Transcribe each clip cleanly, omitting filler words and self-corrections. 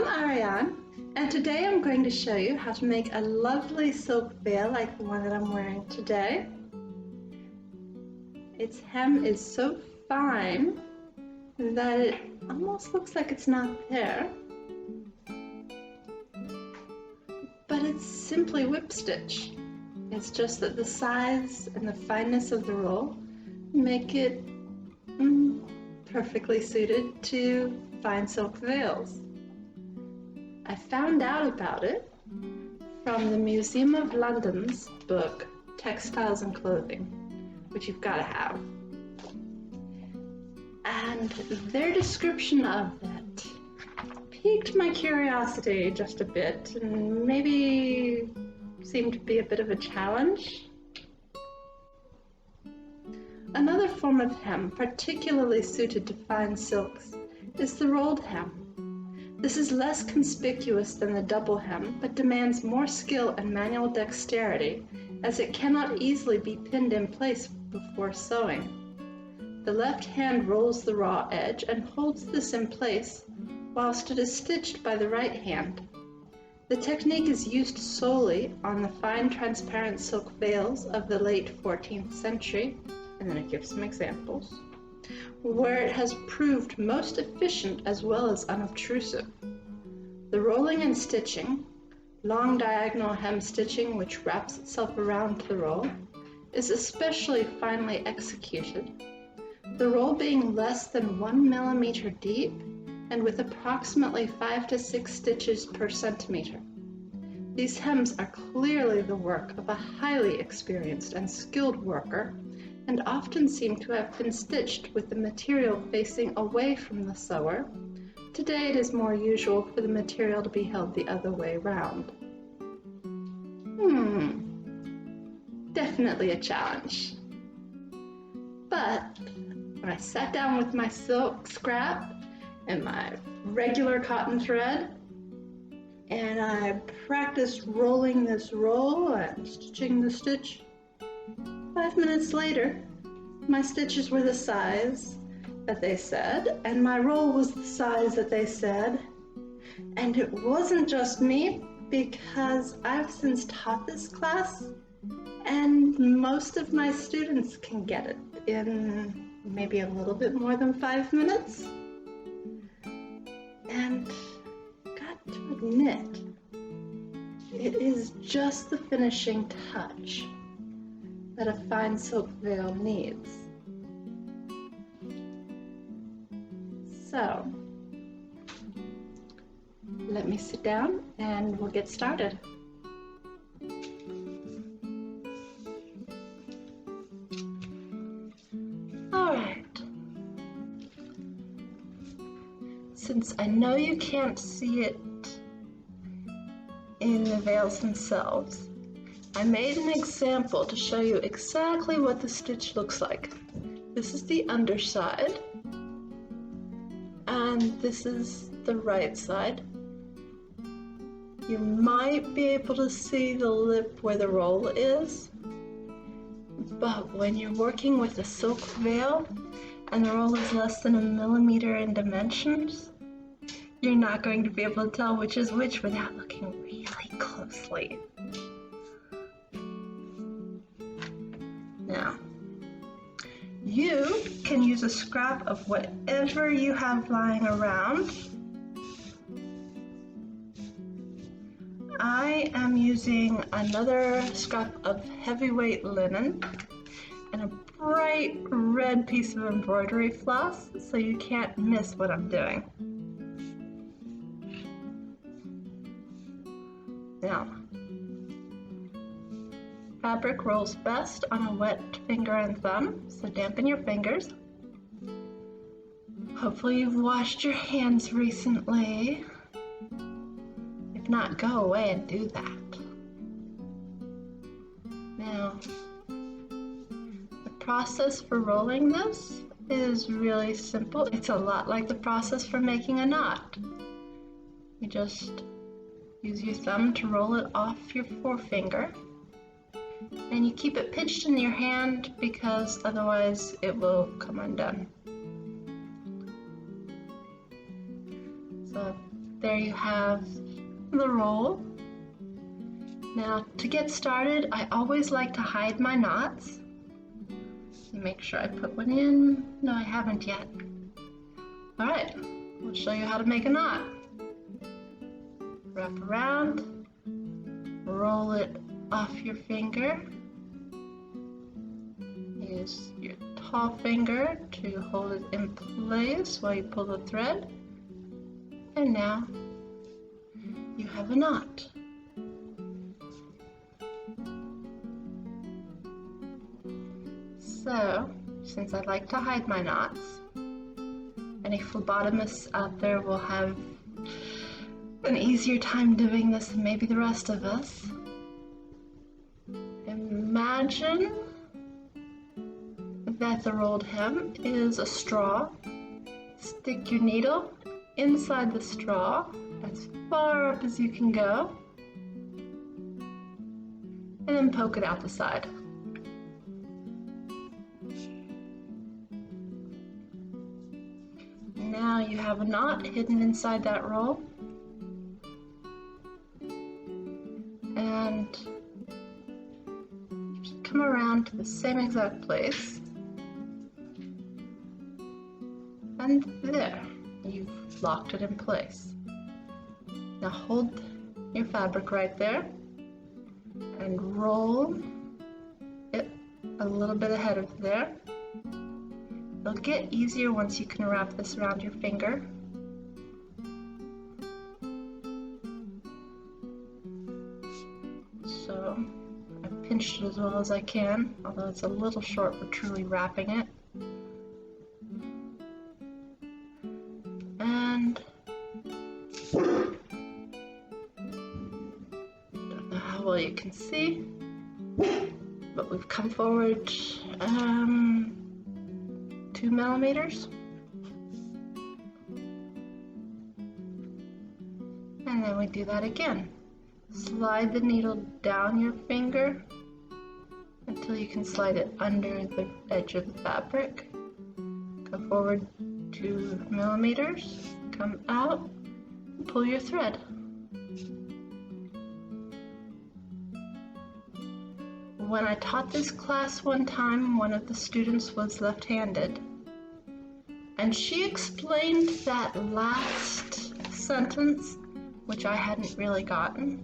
I'm Arianne, and today I'm going to show you how to make a lovely silk veil like the one that I'm wearing today. Its hem is so fine that it almost looks like it's not there, but it's simply whip stitch. It's just that the size and the fineness of the roll make it perfectly suited to fine silk veils. I found out about it from the Museum of London's book, Textiles and Clothing, which you've got to have. And their description of it piqued my curiosity just a bit and maybe seemed to be a bit of a challenge. Another form of hem particularly suited to fine silks is the rolled hem. This is less conspicuous than the double hem, but demands more skill and manual dexterity, as it cannot easily be pinned in place before sewing. The left hand rolls the raw edge and holds this in place, whilst it is stitched by the right hand. The technique is used solely on the fine transparent silk veils of the late 14th century, and then it gives some examples, where it has proved most efficient as well as unobtrusive. The rolling and stitching, long diagonal hem stitching which wraps itself around the roll, is especially finely executed, the roll being less than 1 millimeter deep and with approximately 5 to 6 stitches per centimeter. These hems are clearly the work of a highly experienced and skilled worker, and often seem to have been stitched with the material facing away from the sewer. Today it is more usual for the material to be held the other way round. Definitely a challenge. But when I sat down with my silk scrap and my regular cotton thread, and I practiced rolling this roll and stitching the stitch, 5 minutes later, my stitches were the size that they said, and my roll was the size that they said. And it wasn't just me, because I've since taught this class, and most of my students can get it in maybe a little bit more than 5 minutes. And got to admit, it is just the finishing touch that a fine silk veil needs. So, let me sit down and we'll get started. Alright. Since I know you can't see it in the veils themselves, I made an example to show you exactly what the stitch looks like. This is the underside, and this is the right side. You might be able to see the lip where the roll is, but when you're working with a silk veil and the roll is less than 1 millimeter in dimensions, you're not going to be able to tell which is which without looking really closely. Now, you can use a scrap of whatever you have lying around. I am using another scrap of heavyweight linen and a bright red piece of embroidery floss, so you can't miss what I'm doing. Now, fabric rolls best on a wet finger and thumb, so dampen your fingers. Hopefully you've washed your hands recently. If not, go away and do that. Now, the process for rolling this is really simple. It's a lot like the process for making a knot. You just use your thumb to roll it off your forefinger, and you keep it pinched in your hand because otherwise it will come undone. So there you have the roll. Now, to get started, I always like to hide my knots. Make sure I put one in. No, I haven't yet. All right, we'll show you how to make a knot. Wrap around, roll it off your finger. Use your tall finger to hold it in place while you pull the thread. And now you have a knot. So, since I like to hide my knots, any phlebotomists out there will have an easier time doing this than maybe the rest of us. Imagine that the rolled hem is a straw. Stick your needle inside the straw as far up as you can go, and then poke it out the side. Now you have a knot hidden inside that roll, and just come around to the same exact place, and there, you've locked it in place. Now hold your fabric right there and roll it a little bit ahead of there. It'll get easier once you can wrap this around your finger. So I pinched it as well as I can, although it's a little short for truly wrapping it. And don't know how well you can see, but we've come forward 2 millimeters. And then we do that again. Slide the needle down your finger until you can slide it under the edge of the fabric. Go forward 2 millimeters, come out, and pull your thread. When I taught this class one time, one of the students was left-handed, and she explained that last sentence, which I hadn't really gotten.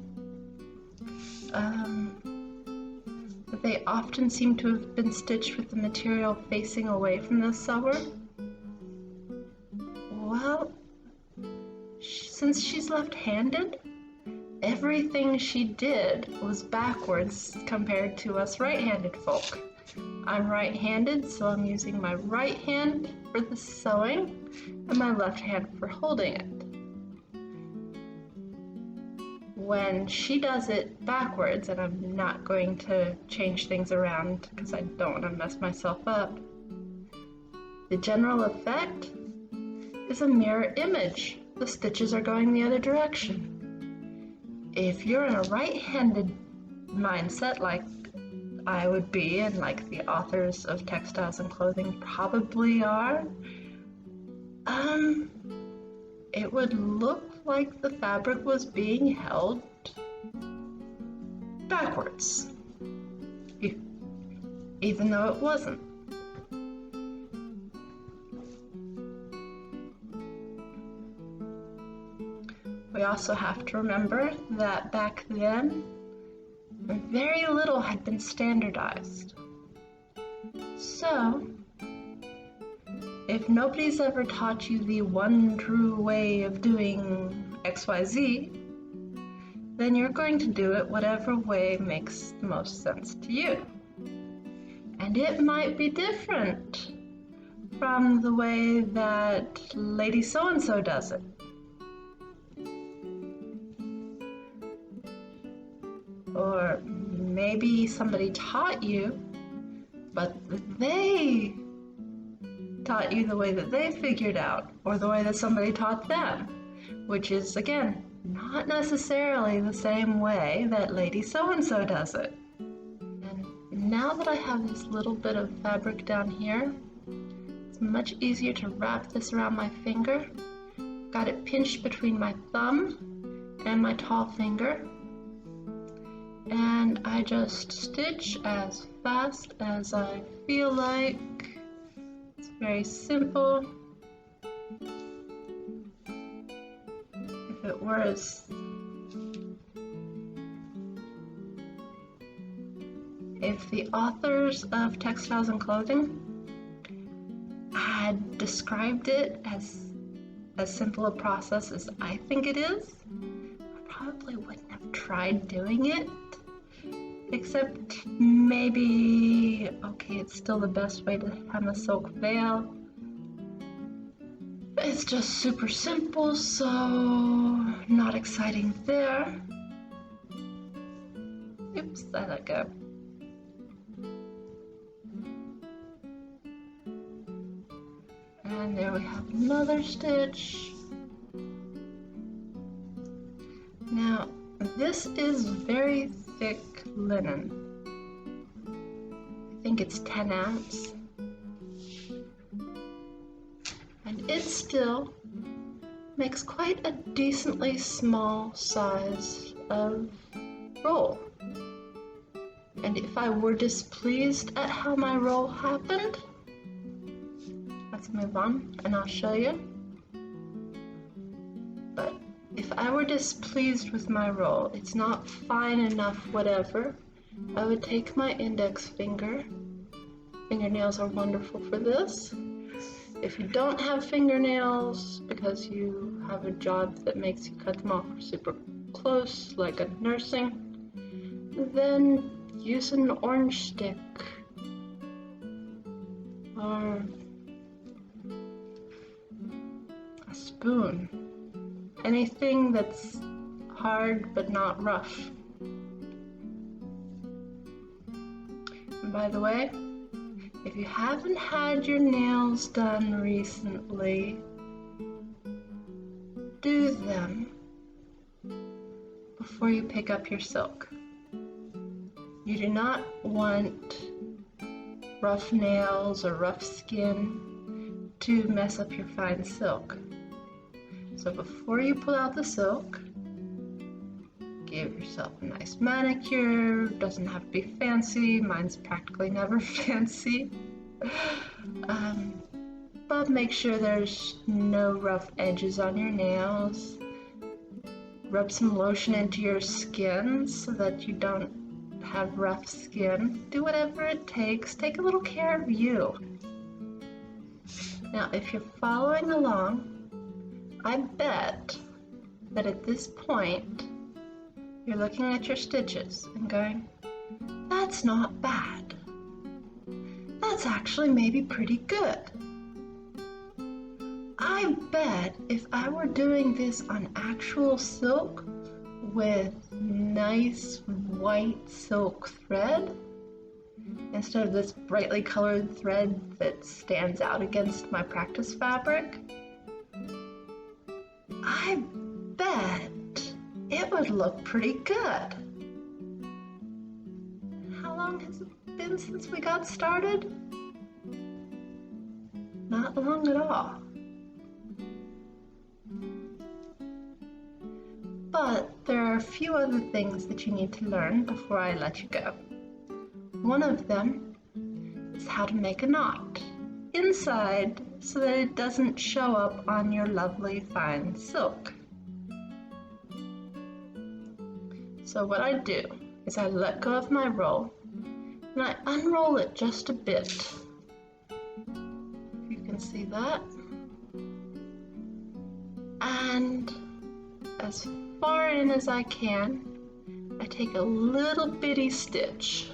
That they often seem to have been stitched with the material facing away from the sewer. Well, since she's left-handed, everything she did was backwards compared to us right-handed folk. I'm right-handed, so I'm using my right hand for the sewing and my left hand for holding it. When she does it backwards, and I'm not going to change things around because I don't want to mess myself up, the general effect is a mirror image. The stitches are going the other direction. If you're in a right-handed mindset like I would be, and like the authors of textiles and clothing probably are, it would look like the fabric was being held backwards, even though it wasn't. We also have to remember that back then, very little had been standardized. So, if nobody's ever taught you the one true way of doing XYZ, then you're going to do it whatever way makes the most sense to you. And it might be different from the way that Lady So-and-so does it. Or maybe somebody taught you, but they taught you the way that they figured out, or the way that somebody taught them, which is, again, not necessarily the same way that Lady So-and-so does it. And now that I have this little bit of fabric down here, it's much easier to wrap this around my finger got it pinched between my thumb and my tall finger, and I just stitch as fast as I feel like. It's very simple. If it was If the authors of Textiles and Clothing had described it as simple a process as I think it is, I probably wouldn't have tried doing it. Except maybe, okay, it's still the best way to hem a silk veil. It's just super simple, so not exciting there. Oops, I let go. And there we have another stitch. Now, this is very thick linen. I think it's 10 ounce. And it still makes quite a decently small size of roll. And if I were displeased at how my roll happened, let's move on and I'll show you. But if I were displeased with my roll, it's not fine enough, whatever, I would take my index finger. Fingernails are wonderful for this. If you don't have fingernails because you have a job that makes you cut them off super close, like a nursing, then use an orange stick or a spoon. Anything that's hard but not rough. And by the way, if you haven't had your nails done recently, do them before you pick up your silk. You do not want rough nails or rough skin to mess up your fine silk. So before you pull out the silk, give yourself a nice manicure. Doesn't have to be fancy. Mine's practically never fancy. But make sure there's no rough edges on your nails. Rub some lotion into your skin so that you don't have rough skin. Do whatever it takes. Take a little care of you. Now, if you're following along, I bet that at this point, you're looking at your stitches and going, that's not bad. That's actually maybe pretty good. I bet if I were doing this on actual silk with nice white silk thread, instead of this brightly colored thread that stands out against my practice fabric, I bet it would look pretty good. How long has it been since we got started? Not long at all. But there are a few other things that you need to learn before I let you go. One of them is how to make a knot inside so that it doesn't show up on your lovely fine silk. So what I do is I let go of my roll and I unroll it just a bit. If you can see that. And as far in as I can, I take a little bitty stitch.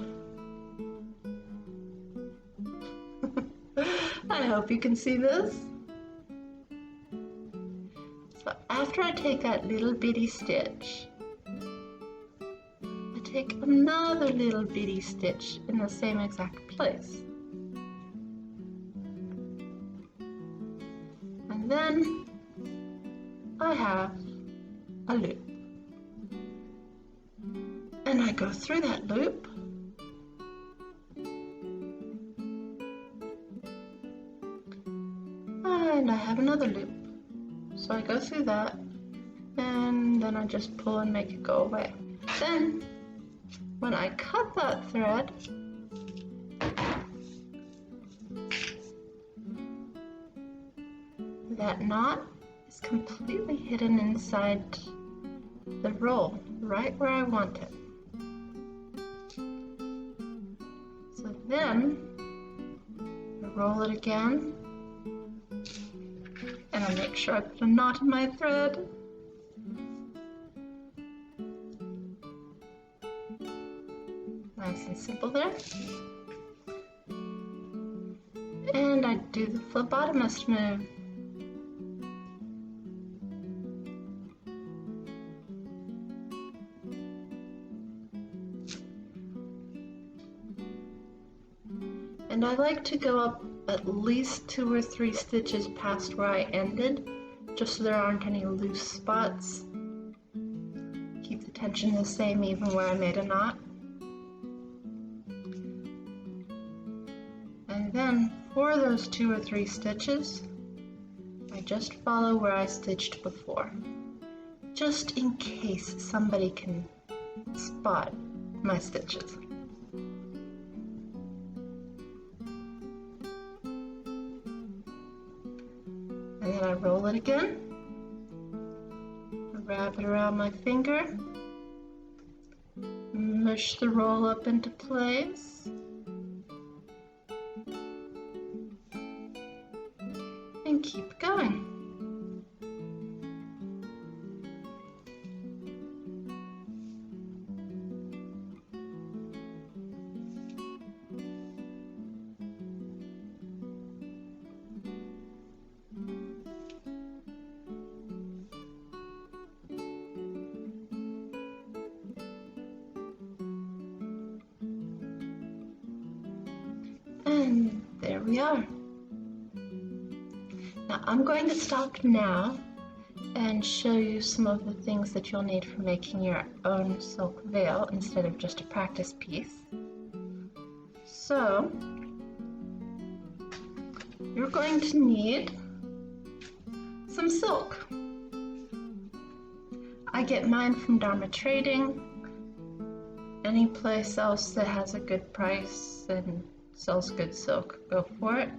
I hope you can see this. So after I take that little bitty stitch, I take another little bitty stitch in the same exact place. And then I have a loop. And I go through that loop. And I have another loop. So I go through that, and then I just pull and make it go away. Then, when I cut that thread, that knot is completely hidden inside the roll, right where I want it. So then, I roll it again, and I make sure I put a knot in my thread. Nice and simple there. And I do the phlebotomist move. And I like to go up at least 2 or 3 stitches past where I ended, just so there aren't any loose spots. Keep the tension the same even where I made a knot. And then for those 2 or 3 stitches, I just follow where I stitched before, just in case somebody can spot my stitches. And then I roll it again, wrap it around my finger, mush the roll up into place, and keep going. And there we are. Now I'm going to stop now and show you some of the things that you'll need for making your own silk veil instead of just a practice piece. So you're going to need some silk. I get mine from Dharma Trading. Any place else that has a good price and sells good silk, go for it.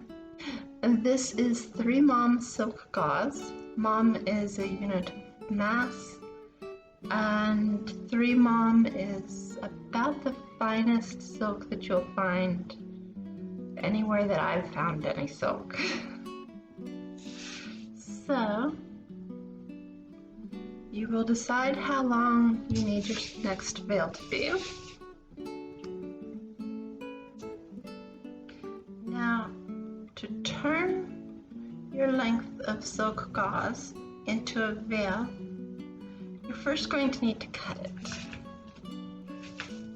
And this is 3 Mom silk gauze. Mom is a unit of mass, and 3 Mom is about the finest silk that you'll find anywhere that I've found any silk. So you will decide how long you need your next veil to be. Now, to turn your length of silk gauze into a veil, you're first going to need to cut it.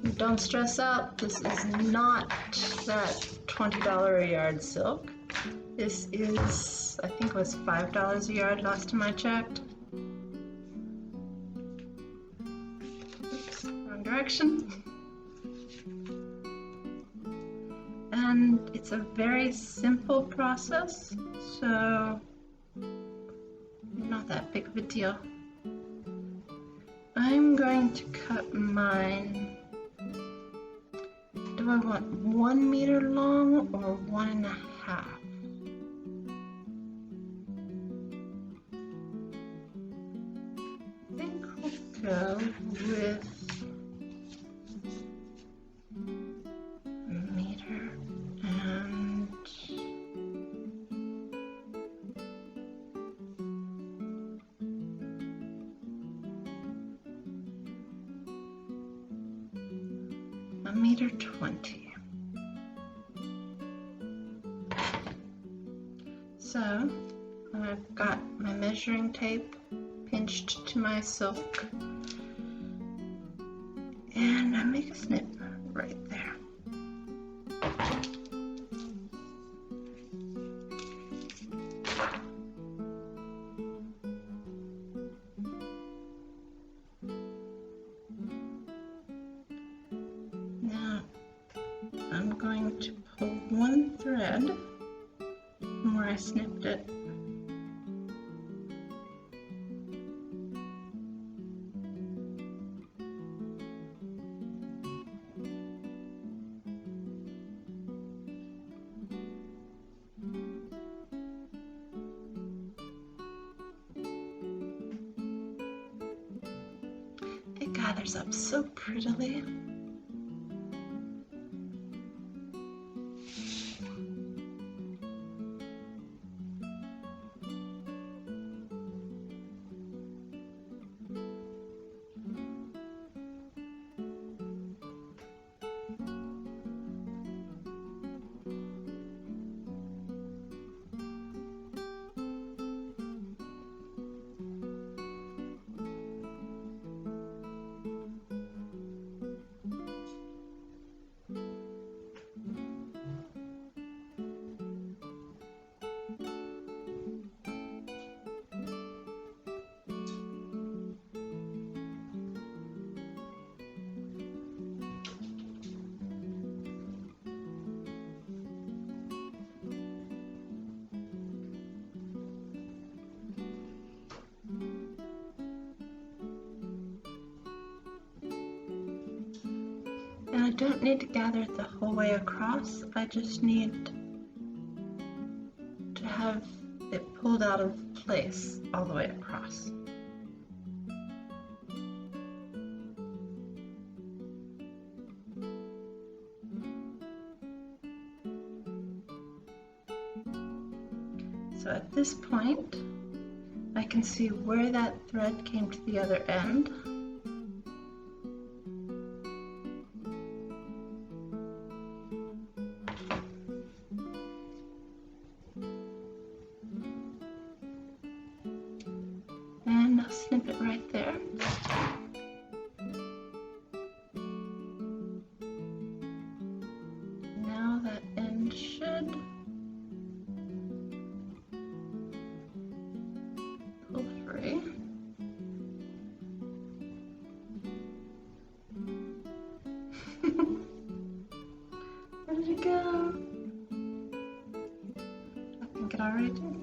And don't stress out, this is not that $20 a yard silk. This is, I think it was $5 a yard last time I checked. Oops, wrong direction. And it's a very simple process, so not that big of a deal. I'm going to cut mine. Do I want 1 meter long or 1.5? I think we'll go with a meter and $1.20. So I've got my measuring tape pinched to my silk, and I make a snip right there. Now I'm going to pull one thread from where I snipped it gathers up so prettily. And I don't need to gather it the whole way across, I just need to have it pulled out of place all the way across. So at this point, I can see where that thread came to the other end. And I'll snip it right there. Now that end should pull free. Where did it go? I think it already did.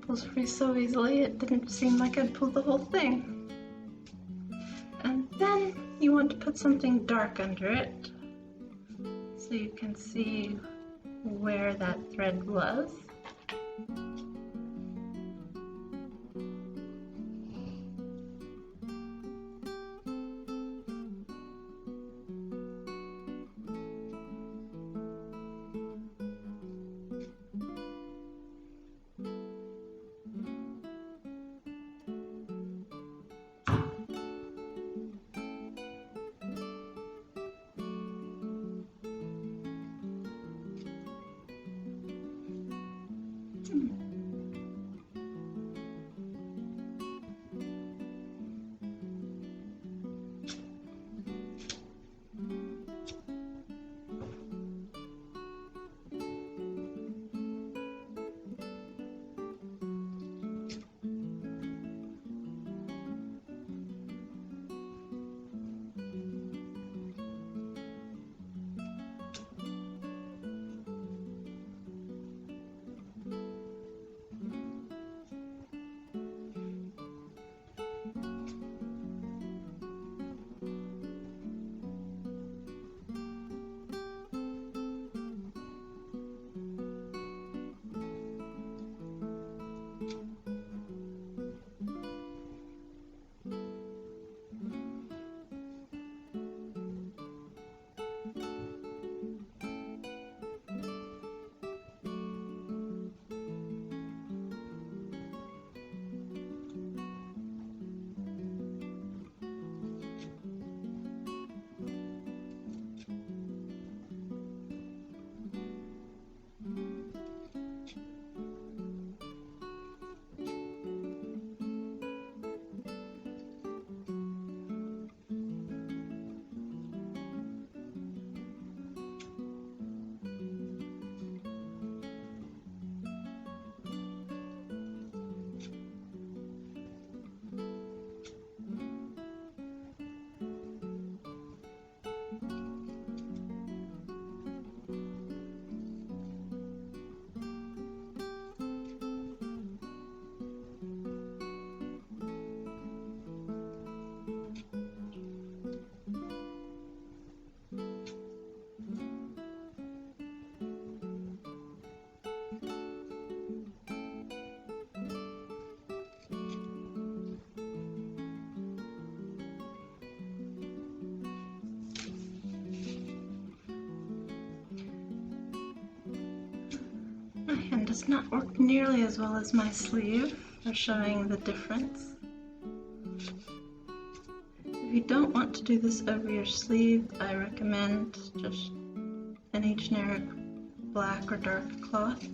Pulls free so easily, it didn't seem like I'd pulled the whole thing. And then you want to put something dark under it so you can see where that thread was. hand does not work nearly as well as my sleeve for showing the difference. If you don't want to do this over your sleeve, I recommend just any generic black or dark cloth.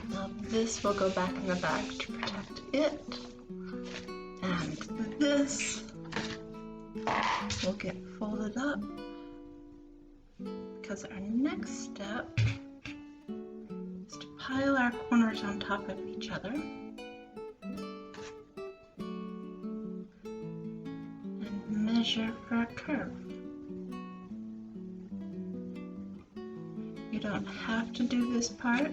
Now this will go back in the bag to protect it, and this will get folded up because our next step is to pile our corners on top of each other and measure for a curve. You don't have to do this part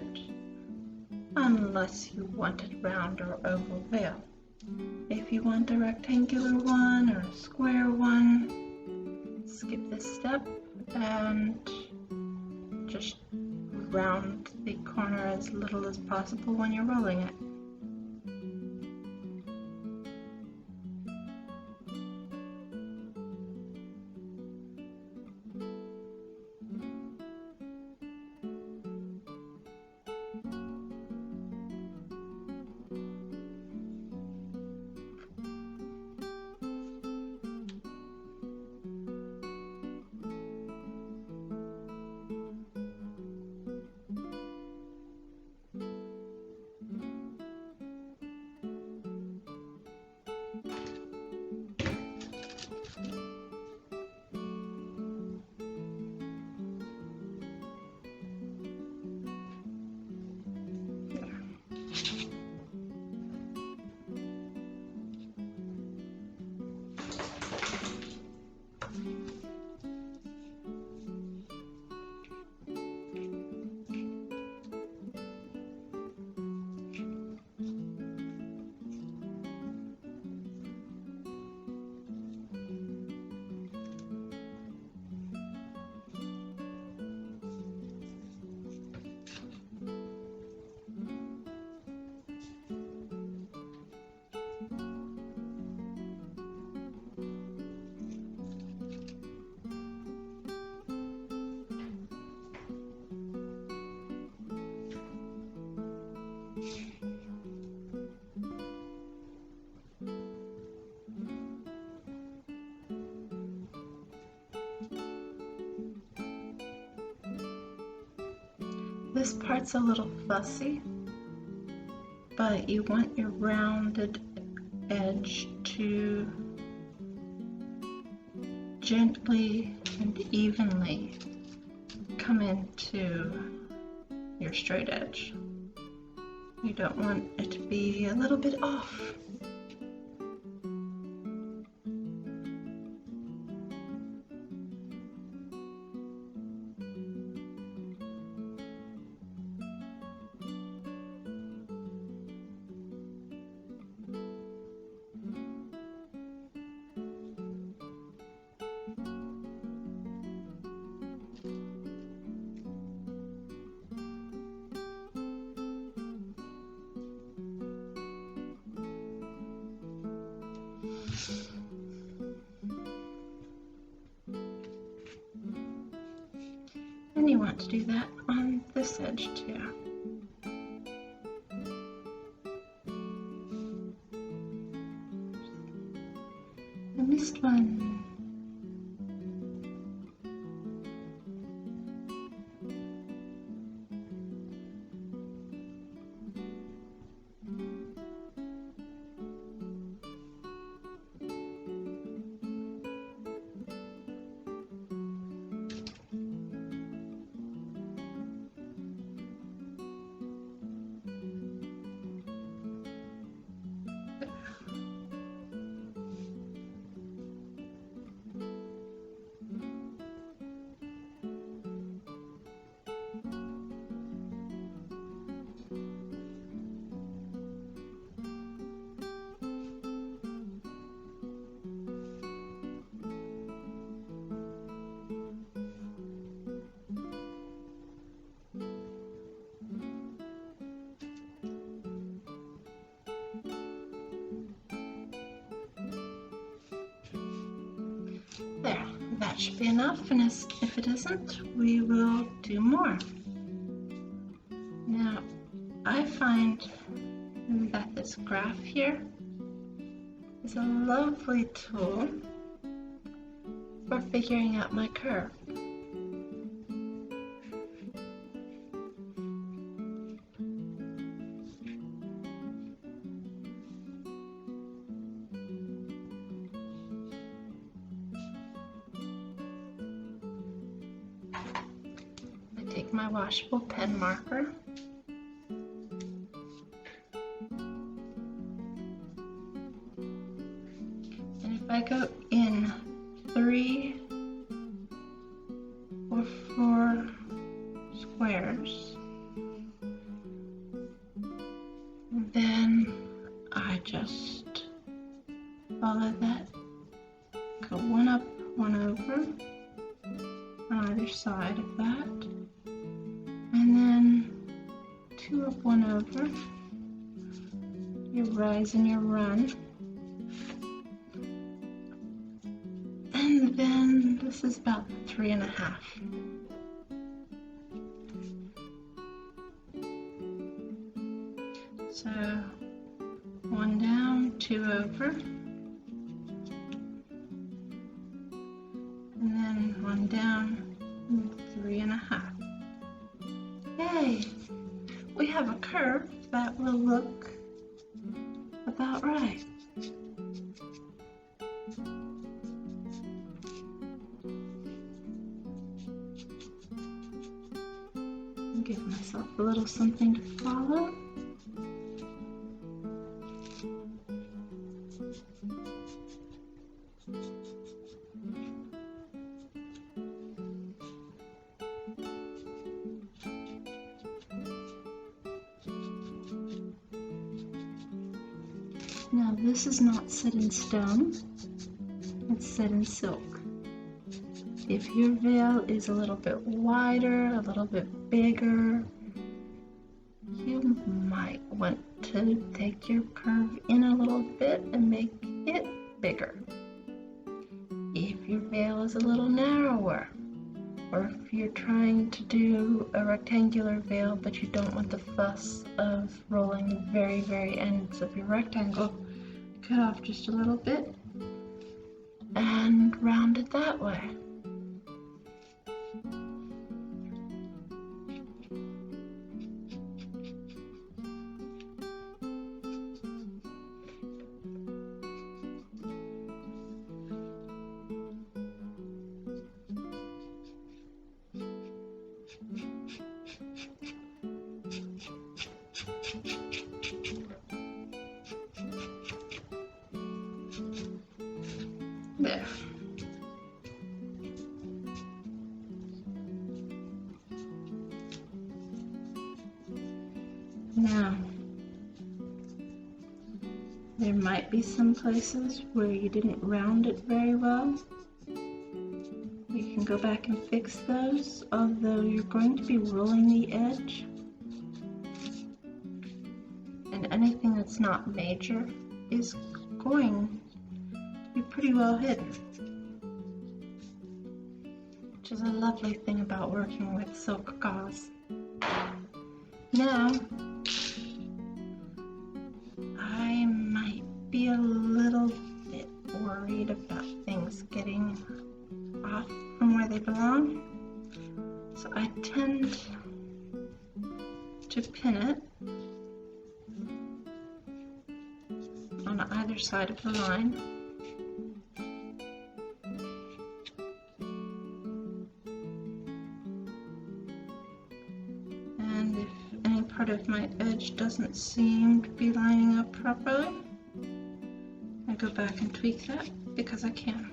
unless you want a round or oval veil. If you want a rectangular one or a square one, skip this step and just round the corner as little as possible when you're rolling it. This part's a little fussy, but you want your rounded edge to gently and evenly come into your straight edge. You don't want it to be a little bit off. And you want to do that on this edge too. I missed one. That should be enough, and if it isn't, we will do more. Now, I find that this graph here is a lovely tool for figuring out my curve. I take my washable pen marker and if I go in 3 or 4 squares, then I just follow that, go 1 up, 1 over on either side of that, and then 2 up, 1 over, your rise and your run, and then this is about 3.5. So 1 down, 2 over, and then 1 down, 3.5. Yay! We have a curve that will look about right. Give myself a little something to follow. Now this is not set in stone, it's set in silk. If your veil is a little bit wider, a little bit bigger, you might want to take your curve in a little bit and make it bigger. If your veil is a little narrower, or if you're trying to do a rectangular veil but you don't want the fuss of rolling the very, very ends of your rectangle, cut off just a little bit and round it that way. There. Now, there might be some places where you didn't round it very well. You can go back and fix those, although you're going to be rolling the edge. And anything that's not major is going to be pretty well hidden, which is a lovely thing about working with silk gauze. Now, I might be a little bit worried about things getting off from where they belong, so I tend to pin it on either side of the line. And if any part of my edge doesn't seem to be lining up properly, I go back and tweak that because I can.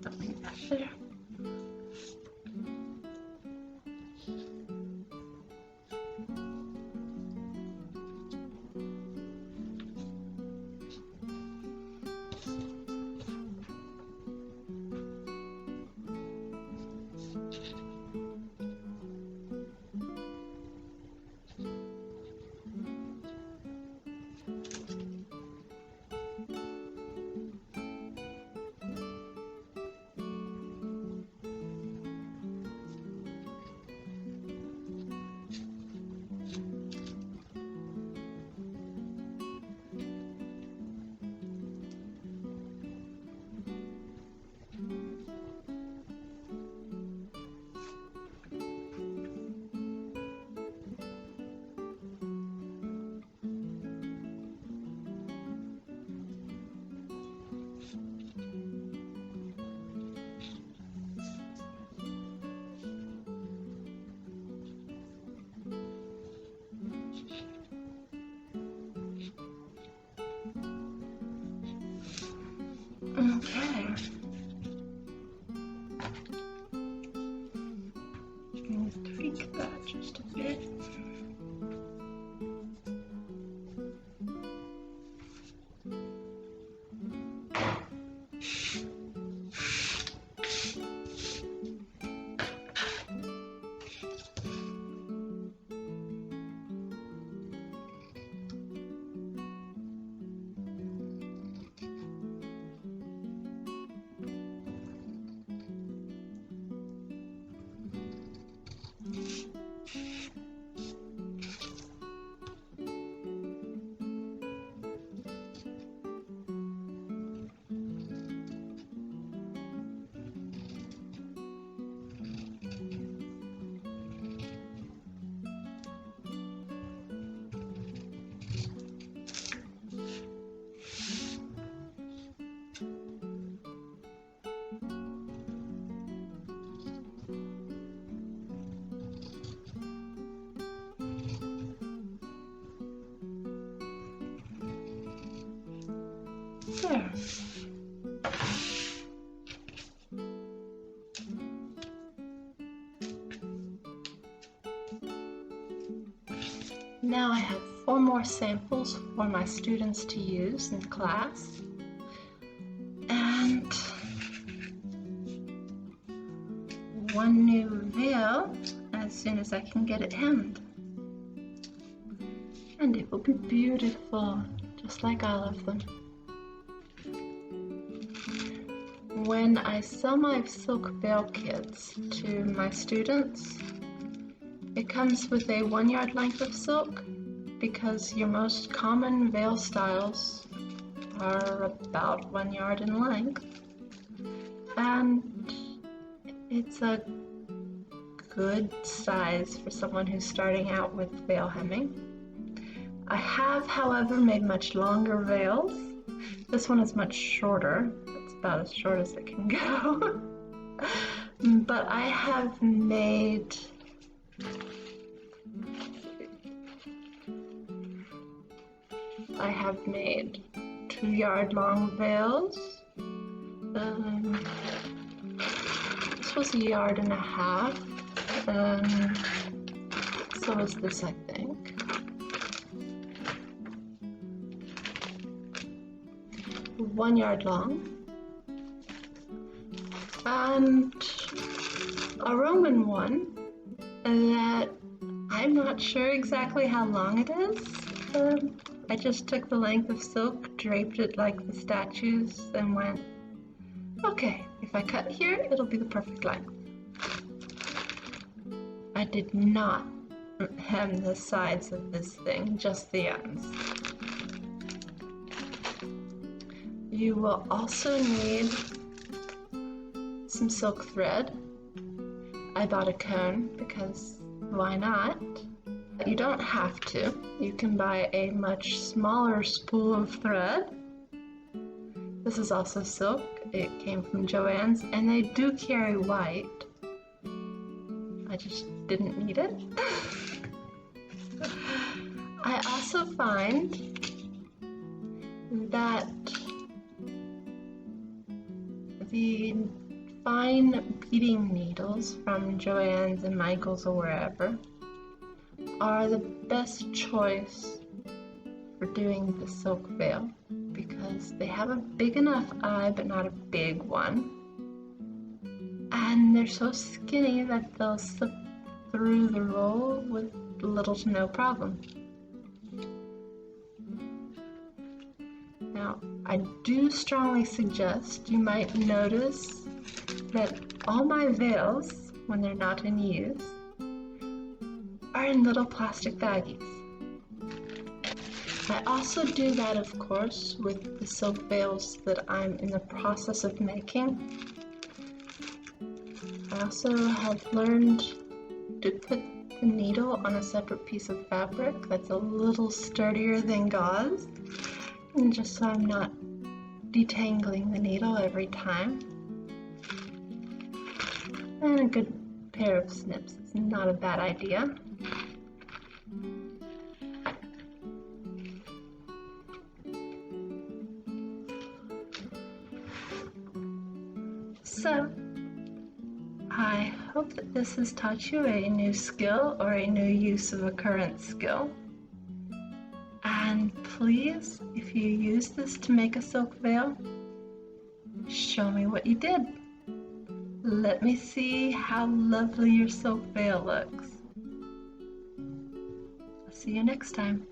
Something back there. There. Now I have 4 more samples for my students to use in class. And 1 new veil as soon as I can get it hemmed. And it will be beautiful, just like all of them. When I sell my silk veil kits to my students, it comes with a 1 yard length of silk because your most common veil styles are about 1 yard in length. And it's a good size for someone who's starting out with veil hemming. I have, however, made much longer veils. This one is much shorter. It's about as short as it can go. But I have made two 2-yard long veils. This was 1.5 yards. So is this, I think. One yard long. And a Roman one that I'm not sure exactly how long it is. I just took the length of silk, draped it like the statues, and went, okay, if I cut here, it'll be the perfect length. I did not hem the sides of this thing, just the ends. You will also need some silk thread. I bought a cone because why not? You don't have to. You can buy a much smaller spool of thread. This is also silk. It came from Joann's, and they do carry white. I just didn't need it. I also find that the fine beading needles from Joann's and Michael's or wherever are the best choice for doing the silk veil because they have a big enough eye but not a big one, and they're so skinny that they'll slip through the roll with little to no problem. Now, I do strongly suggest you might notice that all my veils, when they're not in use, are in little plastic baggies. I also do that, of course, with the silk veils that I'm in the process of making. I also have learned to put the needle on a separate piece of fabric that's a little sturdier than gauze, and just so I'm not detangling the needle every time. And a good pair of snips is not a bad idea. So, I hope that this has taught you a new skill or a new use of a current skill. And please, if you use this to make a silk veil, show me what you did. Let me see how lovely your silk veil looks. I'll see you next time.